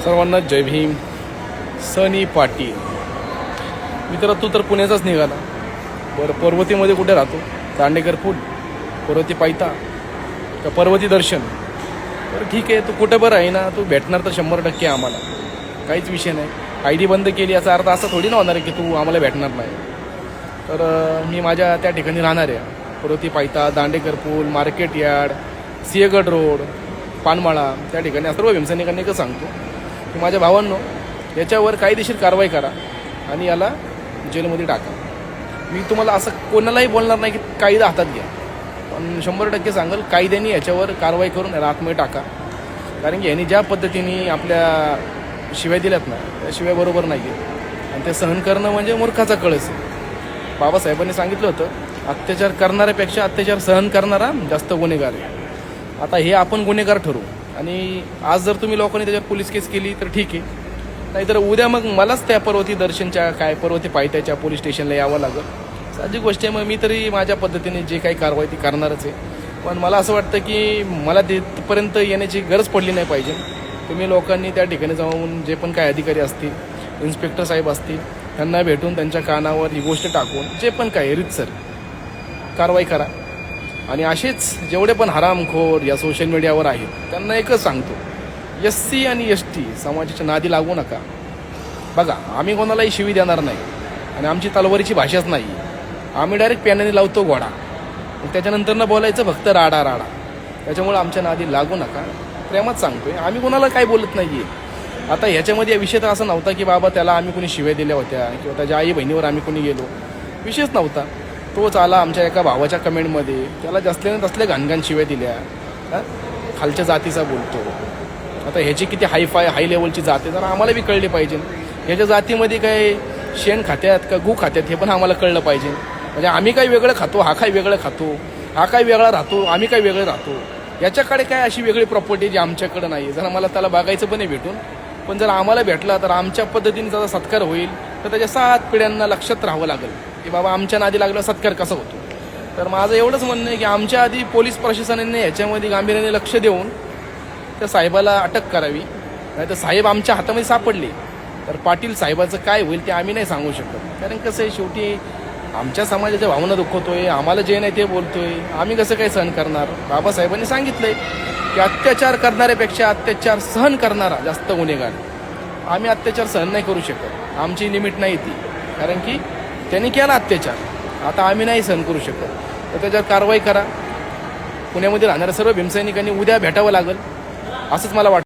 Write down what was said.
सर्वांना जय भीम. सनी पाटील मित्र, तू तर पुण्याचाच निघाला. बरं, पर्वतीमध्ये कुठे राहतो? दांडेकर पूल, पर्वती पायथा का पर्वती दर्शन? बरं ठीक आहे, तू कुठं बरं आहे ना, तू भेटणार तर 100% आम्हाला, काहीच विषय नाही. ID बंद केली याचा अर्थ असा थोडी ना होणार आहे की तू आम्हाला भेटणार नाही. तर मी माझ्या त्या ठिकाणी राहणार आहे. पर्वती पायथा, दांडेकर पूल, मार्केट यार्ड, सिंहगड रोड, पानमाळा, त्या ठिकाणी सर्व भीमसैनिकांनी एकच सांगतो की माझ्या भावांनो, याच्यावर कायदेशीर कारवाई करा आणि याला जेलमध्ये टाका. मी तुम्हाला असं कोणालाही बोलणार नाही की कायदा हातात घ्या, पण 100% सांगाल कायद्याने याच्यावर कारवाई करून याला आतमध्ये टाका. कारण की यांनी ज्या पद्धतीने आपल्या शिव्या दिल्यात ना, त्या शिव्या बरोबर नाही आहे आणि ते सहन करणं म्हणजे मूर्खाचा कळस आहे. बाबासाहेबांनी सांगितलं होतं, अत्याचार करणाऱ्यापेक्षा अत्याचार सहन करणारा जास्त गुन्हेगार आहे. आता हे आपण गुन्हेगार ठरवू आणि आज जर तुम्ही लोकांनी त्याच्यावर पोलीस केस केली तर ठीक आहे, नाहीतर उद्या मग मलाच त्या पर्वती दर्शनच्या पर्वती पायथ्याच्या पोलीस स्टेशनला यावं लागेल. साहजिक गोष्ट आहे. मग मी तरी माझ्या पद्धतीने जे काही कारवाई ती करणारच आहे. पण मला असं वाटतं की मला तिथपर्यंत येण्याची गरज पडली नाही पाहिजे. तुम्ही लोकांनी त्या ठिकाणी जाऊन जे पण काही अधिकारी असतील, इन्स्पेक्टर साहेब असतील, त्यांना भेटून त्यांच्या कानावर ही गोष्ट टाकून जे पण काही रीतसर कारवाई करा. आणि असेच जेवढे पण हरामखोर या सोशल मीडियावर आहेत त्यांना एकच सांगतो, SC आणि ST समाजाच्या नादी लागू नका. बघा, आम्ही कोणालाही शिवी देणार नाही आणि आमची तलवारीची भाषाच नाही. आम्ही डायरेक्ट पॅनाने लावतो घोडा, त्याच्यानंतर बोलायचं फक्त राडा राडा. त्याच्यामुळे आमच्या नादी लागू नका, प्रेमात सांगतोय. आम्ही कोणाला काही बोलत नाही आहे. आता ह्याच्यामध्ये विषय तर असा नव्हता की बाबा त्याला आम्ही कोणी शिव्या दिल्या होत्या किंवा त्याच्या आई बहिणीवर आम्ही कोणी गेलो, विषयच नव्हता. तोच आला आमच्या एका भावाच्या कमेंटमध्ये, त्याला जास्तल्या तसल्या घाणघाण शिव्या दिल्या, खालच्या जातीचा बोलतो. आता ह्याची किती हाय लेवलची जात आहे जरा आम्हाला बी कळली पाहिजे. ह्याच्या जातीमध्ये काय शेण खात्यात का गू खात्यात हे पण आम्हाला कळलं पाहिजे. म्हणजे आम्ही काही वेगळं खातो, हा काही वेगळं खातो, हा काही वेगळा राहतो, आम्ही काही वेगळं राहतो. याच्याकडे काय अशी वेगळी प्रॉपर्टी जी आमच्याकडे नाही आहे. जरा मला त्याला बघायचं पण आहे भेटून, पण जर आम्हाला भेटला तर आमच्या पद्धतीने त्याचा सत्कार होईल. तर त्याच्या 7 पिढ्यांना लक्षात राहावं लागेल की बाबा आमच्या नादी लागला सत्कार कसा होतो. तर माझं एवढंच म्हणणं आहे की आमच्या आधी पोलीस प्रशासनाने याच्यामध्ये गांभीर्याने लक्ष देऊन त्या साहेबाला अटक करावी. नाही तर साहेब आमच्या हातामध्ये सापडले तर पाटील साहेबाचं काय होईल ते आम्ही नाही सांगू शकत. कारण कसं आहे, शेवटी आमच्या समाजाच्या भावना दुखवतोय, आम्हाला जे नाही ते बोलतोय, आम्ही कसं काय सहन करणार. बाबासाहेबांनी सांगितलंय की अत्याचार करणाऱ्यापेक्षा अत्याचार सहन करणारा जास्त गुन्हेगार. आम्ही अत्याचार सहन नाही करू शकत, आमची लिमिट नाही ती. कारण की त्यांनी केला अत्याचार, आता आम्ही नाही सहन करू शकत. तर त्याच्यावर कारवाई करा. पुण्यामध्ये राहणाऱ्या सर्व भीमसैनिकांनी उद्या भेटावं लागेल असंच मला वाटतं.